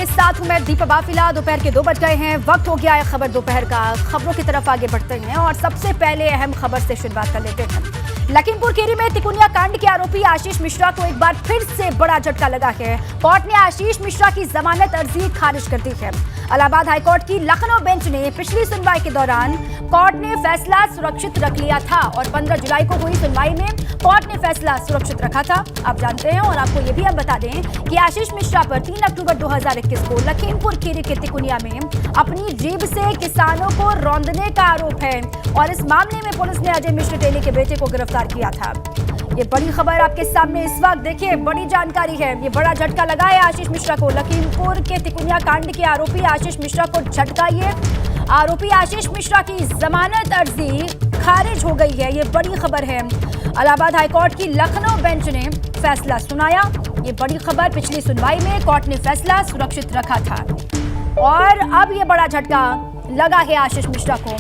आपके साथ हूं मैं दीपा बाफिला। दोपहर के 2 बज गए हैं, वक्त हो गया है खबर दोपहर का। खबरों की तरफ आगे बढ़ते हैं और सबसे पहले अहम खबर से शुरुआत कर लेते हैं। लखीमपुर खीरी में तिकोनिया कांड के आरोपी आशीष मिश्रा को एक बार फिर से बड़ा झटका लगा है। कोर्ट ने आशीष मिश्रा की जमानत अर्जी खारिज कर दी है। इलाहाबाद हाईकोर्ट की लखनऊ बेंच ने पिछली सुनवाई के दौरान कोर्ट ने फैसला सुरक्षित रख लिया था और 15 जुलाई को हुई सुनवाई में कोर्ट ने फैसला सुरक्षित रखा था। आप जानते हैं और आपको ये भी हम बता दें कि आशीष मिश्रा पर 3 अक्टूबर 2021 को लखीमपुर खीरी के तिकोनिया में अपनी जेब से किसानों को रौंदने का आरोप है और इस मामले में पुलिस ने अजय मिश्र टेली के बेटे को गिरफ्तार किया था। ये बड़ी खबर आपके सामने इस वक्त, देखिए बड़ी जानकारी है। ये बड़ा झटका लगा है आशीष मिश्रा को। लखीमपुर के तिकोनिया कांड के आरोपी आशीष मिश्रा को झटका। ये आरोपी आशीष मिश्रा की जमानत अर्जी खारिज हो गई है। ये बड़ी खबर है। इलाहाबाद हाईकोर्ट की लखनऊ बेंच ने फैसला सुनाया। ये बड़ी खबर, पिछली सुनवाई में कोर्ट ने फैसला सुरक्षित रखा था और अब ये बड़ा झटका लगा है आशीष मिश्रा को।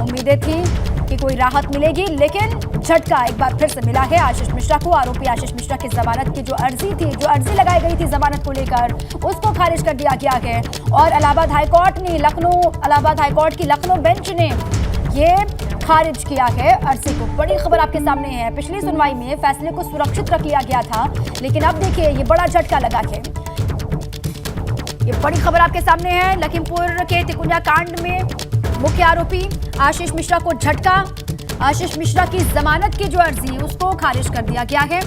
उम्मीदें थी कि कोई राहत मिलेगी, लेकिन झटका एक बार फिर से मिला है आशीष मिश्रा को। आरोपी आशीष मिश्रा की जमानत की जो अर्जी लगाई गई थी जमानत को लेकर, उसको खारिज कर दिया गया है और इलाहाबाद हाईकोर्ट की लखनऊ बेंच ने ये खारिज किया है अर्जी को। बड़ी खबर आपके सामने है। पिछली सुनवाई में फैसले को सुरक्षित रख लिया गया था, लेकिन अब देखिए ये बड़ा झटका लगा है। ये बड़ी खबर आपके सामने है। लखीमपुर के तिकोनिया कांड में मुख्य आरोपी आशीष मिश्रा को झटका। आशीष मिश्रा की जमानत की जो अर्जी उसको खारिज कर दिया गया है।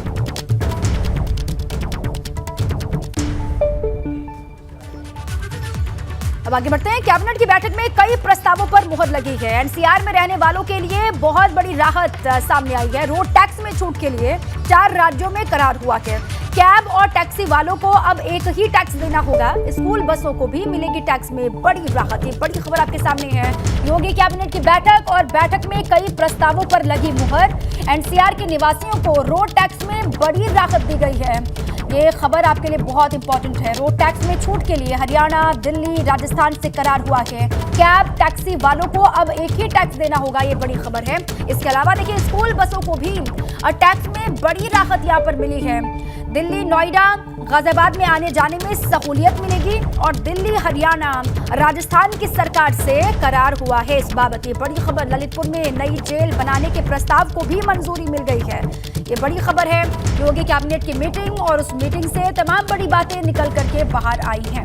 अब आगे बढ़ते हैं। कैबिनेट की बैठक में कई प्रस्तावों पर मुहर लगी है। एनसीआर में रहने वालों के लिए बहुत बड़ी राहत सामने आई है। रोड टैक्स में छूट के लिए 4 राज्यों में करार हुआ है। कैब और टैक्सी वालों को अब एक ही टैक्स देना होगा। स्कूल बसों को भी मिलेगी टैक्स में बड़ी राहत। ये बड़ी खबर आपके सामने है। योगी कैबिनेट की बैठक और बैठक में कई प्रस्तावों पर लगी मुहर। एनसीआर के निवासियों को रोड टैक्स में बड़ी राहत दी गई है। ये खबर आपके लिए बहुत इंपॉर्टेंट है। रोड टैक्स में छूट के लिए हरियाणा, दिल्ली, राजस्थान से करार हुआ है। कैब टैक्सी वालों को अब एक ही टैक्स देना होगा। ये बड़ी खबर है। इसके अलावा देखिए स्कूल बसों को भी टैक्स में बड़ी राहत यहाँ पर मिली है। दिल्ली, नोएडा, गाजियाबाद में आने जाने में सहूलियत मिलेगी और दिल्ली, हरियाणा, राजस्थान की सरकार से करार हुआ है इस बाबत। ये बड़ी खबर। ललितपुर में नई जेल बनाने के प्रस्ताव को भी मंजूरी मिल गई है। ये बड़ी खबर है। योगी कैबिनेट की मीटिंग और उस मीटिंग से तमाम बड़ी बातें निकल करके बाहर आई हैं।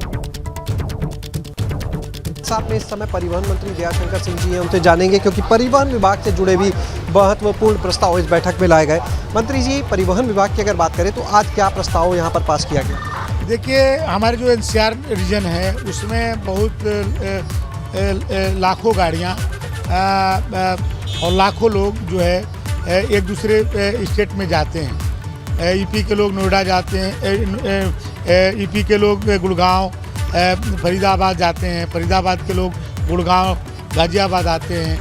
साथ में इस समय परिवहन मंत्री दयाशंकर सिंह जी हैं, उनसे जानेंगे क्योंकि परिवहन विभाग से जुड़े भी महत्वपूर्ण प्रस्ताव इस बैठक में लाए गए। मंत्री जी, परिवहन विभाग की अगर बात करें तो आज क्या प्रस्ताव यहाँ पर पास किया गया? देखिए, हमारे जो एनसीआर रीजन है उसमें बहुत लाखों गाड़ियाँ और लाखों लोग जो है एक दूसरे स्टेट में जाते हैं। यूपी के लोग नोएडा जाते हैं, यूपी के लोग गुड़गांव, फरीदाबाद जाते हैं, फरीदाबाद के लोग गुड़गांव, गाजियाबाद आते हैं।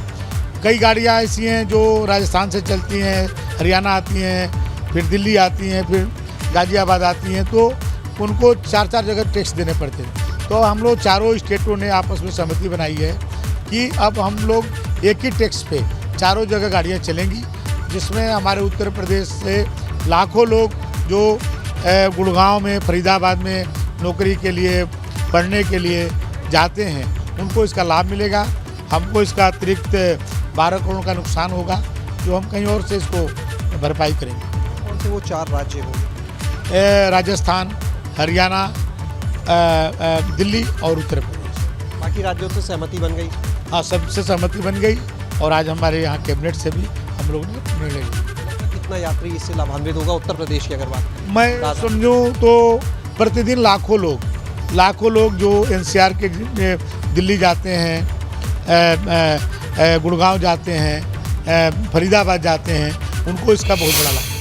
कई गाड़ियाँ ऐसी हैं जो राजस्थान से चलती हैं, हरियाणा आती हैं, फिर दिल्ली आती हैं, फिर गाजियाबाद आती हैं, तो उनको 4-4 जगह टैक्स देने पड़ते हैं। तो हम लोग चारों स्टेटों ने आपस में सहमति बनाई है कि अब हम लोग एक ही टैक्स पे चारों जगह गाड़ियाँ चलेंगी, जिसमें हमारे उत्तर प्रदेश से लाखों लोग जो गुड़गांव में, फरीदाबाद में नौकरी के लिए, पढ़ने के लिए जाते हैं, उनको इसका लाभ मिलेगा। हमको इसका अतिरिक्त 12 करोड़ का नुकसान होगा जो हम कहीं और से इसको भरपाई करेंगे। कौन से वो 4 राज्य होंगे? राजस्थान, हरियाणा, दिल्ली और उत्तर प्रदेश। बाकी राज्यों से सहमति बन गई? हाँ, सबसे सहमति बन गई और आज हमारे यहाँ कैबिनेट से भी हम लोग ने निर्णय लिया। कितना यात्री इससे लाभान्वित होगा उत्तर प्रदेश की अगर बात? मैं समझूँ तो प्रतिदिन लाखों लोग जो एनसीआर के दिल्ली जाते हैं, गुड़गांव जाते हैं, फरीदाबाद जाते हैं, उनको इसका बहुत बड़ा लाभ।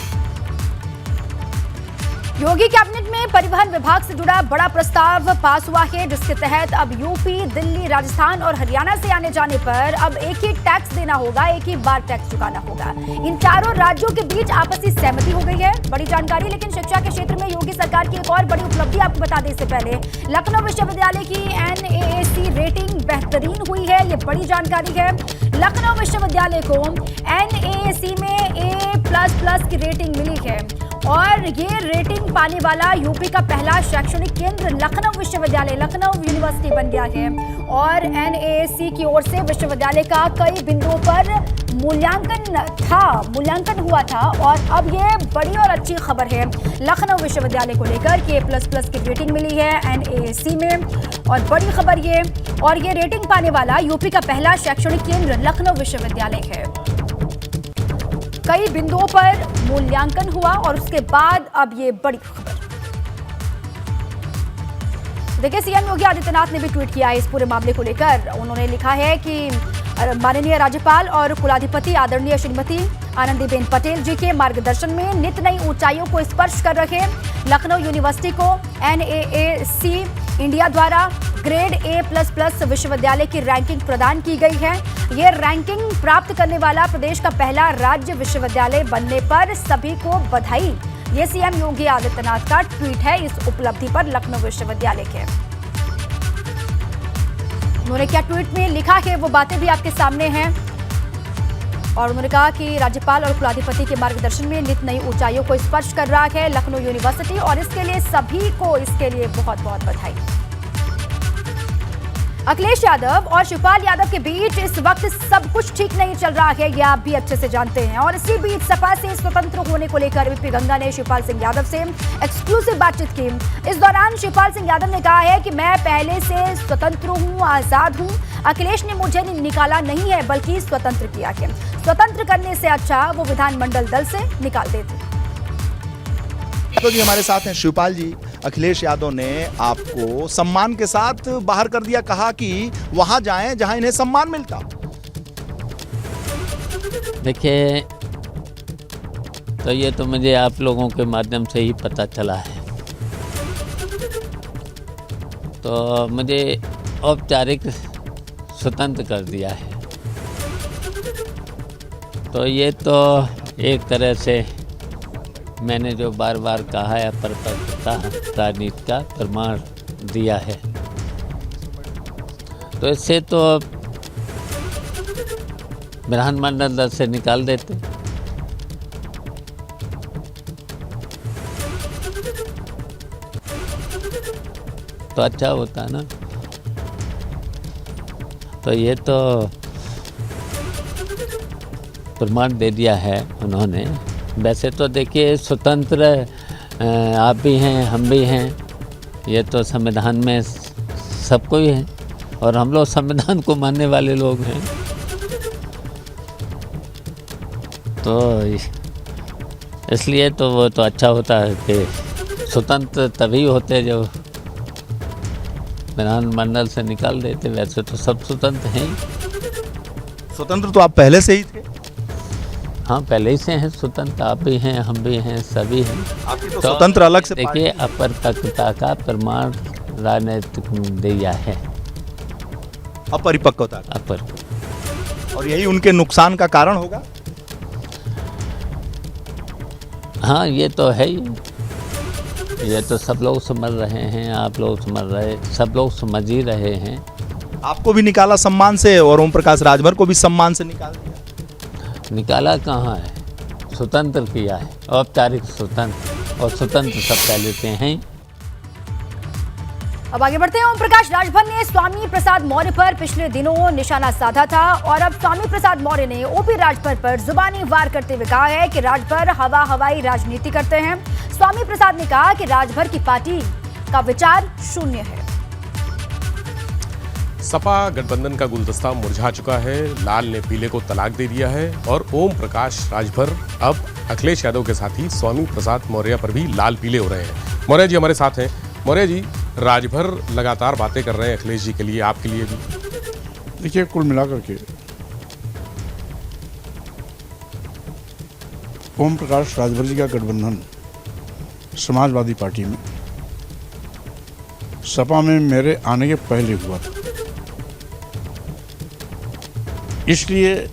योगी कैबिनेट में परिवहन विभाग से जुड़ा बड़ा प्रस्ताव पास हुआ है, जिसके तहत अब यूपी, दिल्ली, राजस्थान और हरियाणा से आने जाने पर अब एक ही टैक्स देना होगा, एक ही बार टैक्स चुकाना होगा। इन चारों राज्यों के बीच आपसी सहमति हो गई है। बड़ी जानकारी। लेकिन शिक्षा के क्षेत्र में योगी सरकार की एक और बड़ी उपलब्धि आपको बता दें इससे पहले, लखनऊ विश्वविद्यालय की NAAC रेटिंग बेहतरीन हुई है। ये बड़ी जानकारी है। लखनऊ विश्वविद्यालय को NAAC में A++ की रेटिंग मिली है और ये रेटिंग पाने वाला यूपी का पहला शैक्षणिक केंद्र लखनऊ विश्वविद्यालय, लखनऊ यूनिवर्सिटी बन गया है। और एनएएसी की ओर से विश्वविद्यालय का कई बिंदुओं पर मूल्यांकन हुआ था और अब ये बड़ी और अच्छी खबर है लखनऊ विश्वविद्यालय को लेकर कि A++ की रेटिंग मिली है एनएएसी में। और बड़ी खबर ये, और ये रेटिंग पाने वाला यूपी का पहला शैक्षणिक केंद्र लखनऊ विश्वविद्यालय है। कई बिंदुओं पर मूल्यांकन हुआ और उसके बाद अब ये बड़ी खबर। देखिए, सीएम योगी आदित्यनाथ ने भी ट्वीट किया है इस पूरे मामले को लेकर। उन्होंने लिखा है कि माननीय राज्यपाल और कुलाधिपति आदरणीय श्रीमती आनंदीबेन पटेल जी के मार्गदर्शन में नित नई ऊंचाइयों को स्पर्श कर रहे लखनऊ यूनिवर्सिटी को एनएएसी इंडिया द्वारा ग्रेड A++ विश्वविद्यालय की रैंकिंग प्रदान की गई है। ये रैंकिंग प्राप्त करने वाला प्रदेश का पहला राज्य विश्वविद्यालय बनने पर सभी को बधाई। ये सीएम योगी आदित्यनाथ का ट्वीट है इस उपलब्धि पर लखनऊ विश्वविद्यालय के। उन्होंने क्या ट्वीट में लिखा है वो बातें भी आपके सामने हैं। और उन्होंने कहा कि राज्यपाल और कुलाधिपति के मार्गदर्शन में नित नई ऊंचाइयों को स्पर्श कर रहा है लखनऊ यूनिवर्सिटी और इसके लिए सभी को इसके लिए बहुत बहुत बधाई। अखिलेश यादव और शिवपाल यादव के बीच इस वक्त सब कुछ ठीक नहीं चल रहा है, यह आप भी अच्छे से जानते हैं। और इसी बीच सपा से स्वतंत्र होने को लेकर वीपी गंगा ने शिवपाल सिंह यादव से एक्सक्लूसिव बातचीत की। इस दौरान शिवपाल सिंह यादव ने कहा है कि मैं पहले से स्वतंत्र हूं, आजाद हूं। अखिलेश ने मुझे निकाला नहीं है बल्कि स्वतंत्र किया है। स्वतंत्र करने से अच्छा वो विधानमंडल दल से निकाल देते। तो जी हमारे साथ हैं शिवपाल जी। अखिलेश यादव ने आपको सम्मान के साथ बाहर कर दिया, कहा कि वहां जाएं जहां इन्हें सम्मान मिलता। देखिए, तो ये तो मुझे आप लोगों के माध्यम से ही पता चला है। तो मुझे औपचारिक स्वतंत्र कर दिया है। तो ये तो एक तरह से मैंने जो बार बार कहा है अपरिपक्वता राजनीति का प्रमाण दिया है। तो इससे तो विधानमंडल दल से निकाल देते। तो अच्छा होता ना। तो ये तो प्रमाण दे दिया है उन्होंने। वैसे तो देखिए, स्वतंत्र आप भी हैं, हम भी हैं। ये तो संविधान में सबको ही है और हम लोग संविधान को मानने वाले लोग हैं। तो इसलिए तो वो तो अच्छा होता है कि स्वतंत्र तभी होते जो विधानमंडल से निकाल देते। वैसे तो सब स्वतंत्र हैं। स्वतंत्र तो आप पहले से ही थे। हाँ, पहले ही से हैं स्वतंत्र। आप भी हैं, हम भी हैं, सभी हैं। आपकी तो स्वतंत्र अलग से देखिए, अपरिपक्वता का प्रमाण राजनीतिक दिया है। अपरिपक्वता और यही उनके नुकसान का कारण होगा। हाँ, ये तो है ही। ये तो सब लोग समझ रहे हैं, आप लोग समझ रहे, सब लोग समझ ही रहे हैं। आपको भी निकाला सम्मान से और ओम प्रकाश राजभर को भी सम्मान से निकाल दिया। निकाला कहाँ है, स्वतंत्र किया है। औपचारिक स्वतंत्र, और स्वतंत्र सब पहले से हैं। अब आगे बढ़ते हैं। ओम प्रकाश राजभर ने स्वामी प्रसाद मौर्य पर पिछले दिनों निशाना साधा था और अब स्वामी प्रसाद मौर्य ने ओपी राजभर पर जुबानी वार करते हुए कहा है कि राजभर हवाई राजनीति करते हैं। स्वामी प्रसाद ने कहा कि राजभर की पार्टी का विचार शून्य है। सपा गठबंधन का गुलदस्ता मुरझा चुका है। लाल ने पीले को तलाक दे दिया है और ओम प्रकाश राजभर अब अखिलेश यादव के साथ ही स्वामी प्रसाद मौर्य पर भी लाल पीले हो रहे हैं। मौर्य जी हमारे साथ हैं। मौर्य जी, राजभर लगातार बातें कर रहे हैं अखिलेश जी के लिए, आपके लिए भी। देखिए, कुल मिलाकर के ओम प्रकाश राजभर जी का गठबंधन समाजवादी पार्टी में सपा में मेरे आने के पहले हुआ था। इसलिए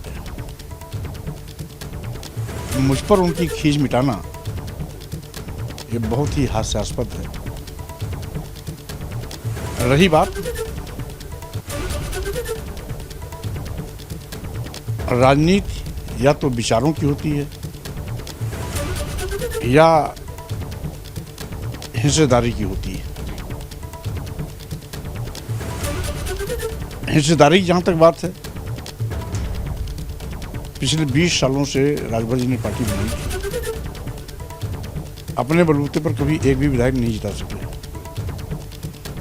मुझ पर उनकी खींच मिटाना ये बहुत ही हास्यास्पद है। रही बात राजनीति या तो विचारों की होती है या हिस्सेदारी की होती है। हिस्सेदारी की जहाँ तक बात है, पिछले 20 सालों से राजभर जी ने पार्टी बनाई थी, अपने बलबूते पर कभी एक भी विधायक नहीं जिता सके।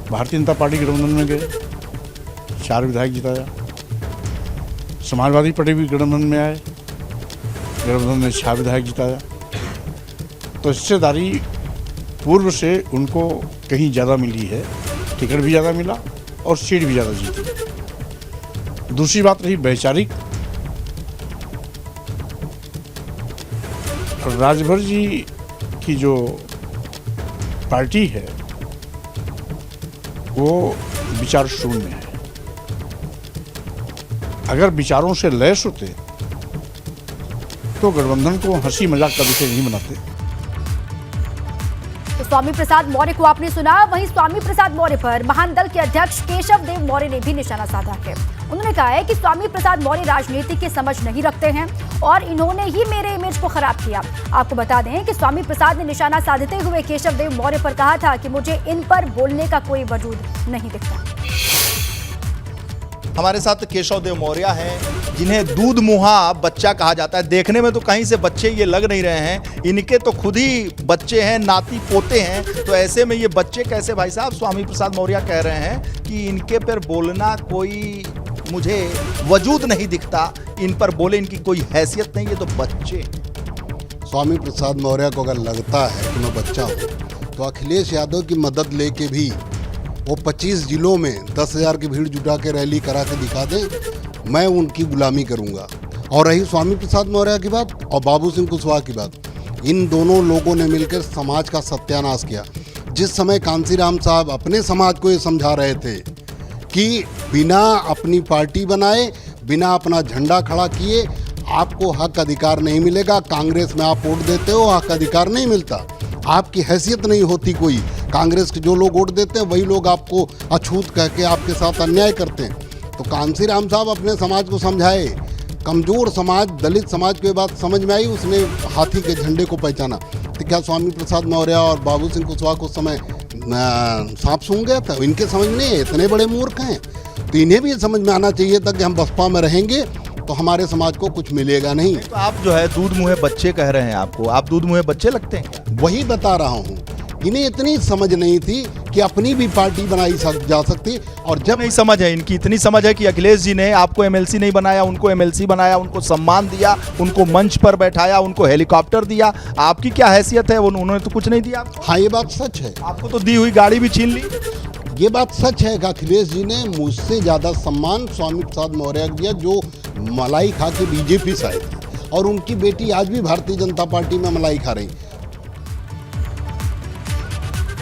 भारतीय जनता पार्टी गठबंधन में गए, 4 विधायक जिताया। समाजवादी पार्टी भी गठबंधन में आए, गठबंधन ने 6 विधायक जिताया। तो हिस्सेदारी पूर्व से उनको कहीं ज़्यादा मिली है, टिकट भी ज़्यादा मिला और सीट भी ज़्यादा जीती। दूसरी बात रही वैचारिक, राजभर जी की जो पार्टी है वो विचार शून्य है। अगर विचारों से लैस होते तो गठबंधन को हंसी मजाक का विषय नहीं बनाते। तो स्वामी प्रसाद मौर्य को आपने सुना, वहीं स्वामी प्रसाद मौर्य पर महान दल के अध्यक्ष केशव देव मौर्य ने भी निशाना साधा है। उन्होंने कहा है कि स्वामी प्रसाद मौर्य राजनीति की समझ नहीं रखते हैं और इन्होंने ही मेरे इमेज को खराब किया। आपको बता दें कि स्वामी प्रसाद ने निशाना साधते हुए केशव देव मौर्य पर कहा था कि मुझे इन पर बोलने का कोई वजूद नहीं दिखता। हमारे साथ केशव देव मौर्य हैं, जिन्हें दूध मुहा बच्चा कहा जाता है। देखने में तो कहीं से बच्चे ये लग नहीं रहे हैं, इनके तो खुद ही बच्चे हैं, नाती पोते हैं। तो ऐसे में ये बच्चे कैसे, भाई साहब? स्वामी प्रसाद मौर्य कह रहे हैं कि इनके पर बोलना कोई मुझे वजूद नहीं दिखता, इन पर बोले इनकी कोई हैसियत नहीं, ये तो बच्चे। स्वामी प्रसाद मौर्य को अगर लगता है कि मैं बच्चा हूँ तो अखिलेश यादव की मदद लेके भी वो 25 जिलों में 10,000 की भीड़ जुटा के रैली करा के दिखा दें, मैं उनकी गुलामी करूंगा। और रही स्वामी प्रसाद मौर्य की बात और बाबू सिंह कुशवाहा की बात, इन दोनों लोगों ने मिलकर समाज का सत्यानाश किया। जिस समय कांसीराम साहब अपने समाज को ये समझा रहे थे कि बिना अपनी पार्टी बनाए, बिना अपना झंडा खड़ा किए आपको हक अधिकार नहीं मिलेगा, कांग्रेस में आप वोट देते हो हक अधिकार नहीं मिलता, आपकी हैसियत नहीं होती कोई, कांग्रेस के जो लोग वोट देते हैं वही लोग आपको अछूत कह के आपके साथ अन्याय करते हैं। तो कांसीराम साहब अपने समाज को समझाए, कमज़ोर समाज दलित समाज की बात समझ में आई, उसने हाथी के झंडे को पहचाना। तो क्या स्वामी प्रसाद मौर्य और बाबू सिंह कुशवाहा को समय सांप सूंघ गया था? इनके समझ में नहीं, इतने बड़े मूर्ख हैं। तो इन्हें भी समझ में आना चाहिए था कि हम बसपा में रहेंगे तो हमारे समाज को कुछ मिलेगा नहीं। तो आप जो है दूध मुहे बच्चे कह रहे हैं, आपको आप दूध मुहे बच्चे लगते हैं क्या? वही बता रहा हूँ, इन्हें इतनी समझ नहीं थी कि अपनी भी पार्टी बनाई जा सकती। और जब नहीं समझ है, इनकी इतनी समझ है कि अखिलेश जी ने आपको एमएलसी नहीं बनाया, उनको एमएलसी बनाया, उनको सम्मान दिया, उनको मंच पर बैठाया, उनको हेलीकॉप्टर दिया। आपकी क्या हैसियत है? उन्होंने तो कुछ नहीं दिया आपको। हाँ, ये बात सच है। आपको तो दी हुई गाड़ी भी छीन ली। ये बात सच है कि अखिलेश जी ने मुझसे ज़्यादा सम्मान स्वामी प्रसाद मौर्य को दिया, जो मलाई खा के बीजेपी से आए थे, और उनकी बेटी आज भी भारतीय जनता पार्टी में मलाई खा रही।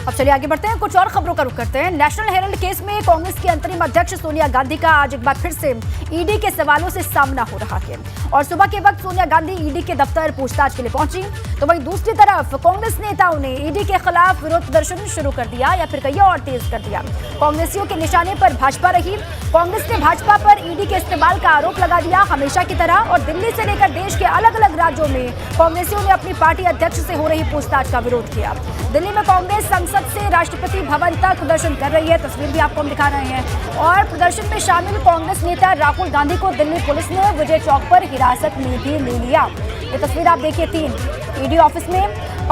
अब चलिए आगे बढ़ते हैं, कुछ और खबरों का रुख करते हैं। नेशनल हेराल्ड केस में कांग्रेस की अंतरिम अध्यक्ष सोनिया गांधी का आज एक बार फिर से ईडी के सवालों से सामना हो रहा है और सुबह के वक्त सोनिया गांधी ईडी के दफ्तर पूछताछ के लिए पहुंची, तो वहीं दूसरी तरफ कांग्रेस नेताओं ने ईडी के खिलाफ विरोध प्रदर्शन शुरू कर दिया या फिर कहिए और तेज कर दिया। कांग्रेसियों के निशाने पर भाजपा रही। कांग्रेस ने भाजपा पर ईडी के इस्तेमाल का आरोप लगा दिया हमेशा की तरह, और दिल्ली से लेकर देश के अलग अलग राज्यों में कांग्रेसियों ने अपनी पार्टी अध्यक्ष से हो रही पूछताछ का विरोध किया। दिल्ली में कांग्रेस संसद से राष्ट्रपति भवन तक प्रदर्शन कर रही है, तस्वीर भी आपको हम दिखा रहे हैं। और प्रदर्शन में शामिल कांग्रेस नेता राहुल गांधी को दिल्ली पुलिस ने विजय चौक पर हिरासत में भी ले लिया। ये तस्वीर आप देखिए, 3 ईडी ऑफिस में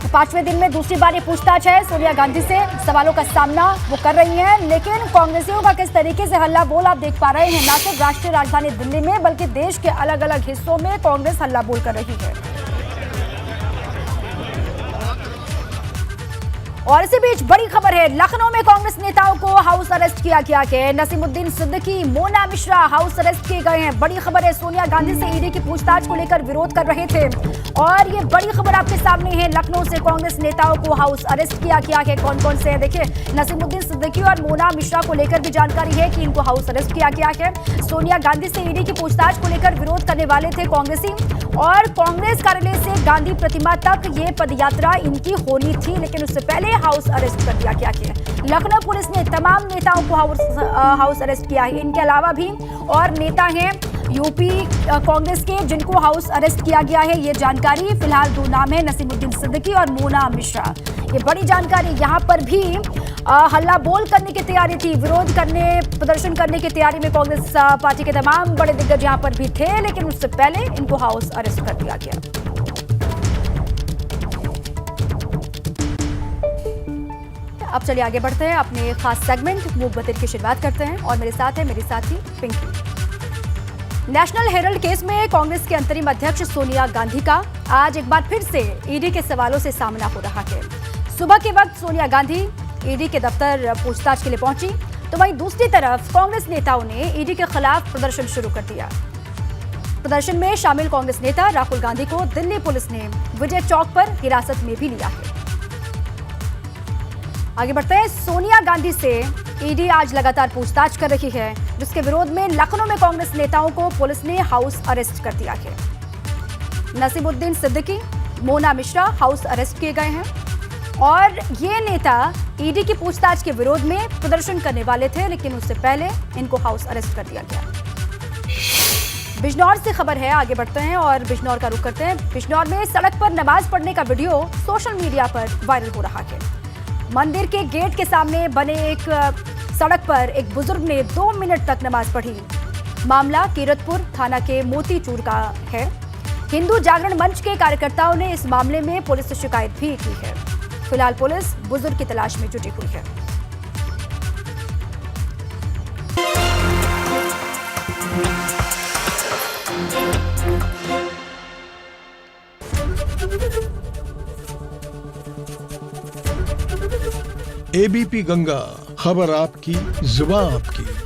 पांचवें दिन में दूसरी बार ये पूछताछ है। सोनिया गांधी से सवालों का सामना वो कर रही हैं, लेकिन कांग्रेसियों का किस तरीके से हल्ला बोल आप देख पा रहे हैं। न सिर्फ राष्ट्रीय राजधानी दिल्ली में बल्कि देश के अलग अलग हिस्सों में कांग्रेस हल्ला बोल कर रही है। और इसी बीच बड़ी खबर है, लखनऊ में कांग्रेस नेताओं को हाउस अरेस्ट किया गया है। नसीमुद्दीन सिद्दीकी, मोना मिश्रा हाउस अरेस्ट किए गए हैं। बड़ी खबर है, सोनिया गांधी से ईडी की पूछताछ को लेकर विरोध कर रहे थे और ये बड़ी खबर आपके सामने है। लखनऊ से कांग्रेस नेताओं को हाउस अरेस्ट किया गया है। कौन कौन से हैं देखिए, नसीमुद्दीन सिद्दीकी और मोना मिश्रा को लेकर भी जानकारी है कि इनको हाउस अरेस्ट किया गया है। सोनिया गांधी से ईडी की पूछताछ को लेकर विरोध करने वाले थे कांग्रेसी, और कांग्रेस कार्यालय से गांधी प्रतिमा तक ये पदयात्रा इनकी होनी थी, लेकिन उससे पहले हाउस अरेस्ट कर दिया गया है। लखनऊ पुलिस ने तमाम नेताओं को हाउस अरेस्ट किया है। इनके अलावा भी और नेता हैं यूपी कांग्रेस के जिनको हाउस अरेस्ट किया गया है, ये जानकारी फिलहाल दो नाम है, नसीमुद्दीन सिद्दीकी और मोना मिश्रा। ये बड़ी जानकारी। यहाँ पर भी हल्ला बोल करने की तैयारी थी, विरोध करने, प्रदर्शन करने की तैयारी में कांग्रेस पार्टी के तमाम बड़े दिग्गज यहाँ पर भी थे, लेकिन उससे पहले इनको हाउस अरेस्ट कर दिया गया। अब चलिए आगे बढ़ते हैं, अपने खास सेगमेंट मूक बधिर की शुरुआत करते हैं और मेरे साथ है मेरी साथी पिंकी। नेशनल हेरल्ड केस में कांग्रेस के अंतरिम अध्यक्ष सोनिया गांधी का आज एक बार फिर से ईडी के सवालों से सामना हो रहा है। सुबह के वक्त सोनिया गांधी ईडी के दफ्तर पूछताछ के लिए पहुंची, तो वहीं दूसरी तरफ कांग्रेस नेताओं ने ईडी के खिलाफ प्रदर्शन शुरू कर दिया। प्रदर्शन में शामिल कांग्रेस नेता राहुल गांधी को दिल्ली पुलिस ने विजय चौक पर हिरासत में भी लिया है। आगे बढ़ते हैं, सोनिया गांधी से ईडी आज लगातार पूछताछ कर रही है, जिसके विरोध में लखनऊ में कांग्रेस नेताओं को पुलिस ने हाउस अरेस्ट कर दिया है। नसीमुद्दीन सिद्दीकी, मोना मिश्रा हाउस अरेस्ट किए गए हैं और ये नेता ईडी की पूछताछ के विरोध में प्रदर्शन करने वाले थे, लेकिन उससे पहले इनको हाउस अरेस्ट कर दिया गया। बिजनौर से खबर है, आगे बढ़ते हैं और बिजनौर का रुख करते हैं। बिजनौर में सड़क पर नमाज पढ़ने का वीडियो सोशल मीडिया पर वायरल हो रहा है। मंदिर के गेट के सामने बने एक सड़क पर एक बुजुर्ग ने 2 मिनट तक नमाज पढ़ी। मामला कीरतपुर थाना के मोतीचूर का है। हिंदू जागरण मंच के कार्यकर्ताओं ने इस मामले में पुलिस से शिकायत भी की है। फिलहाल पुलिस बुजुर्ग की तलाश में जुटी हुई है। एबीपी गंगा, खबर आपकी, जुबान आपकी।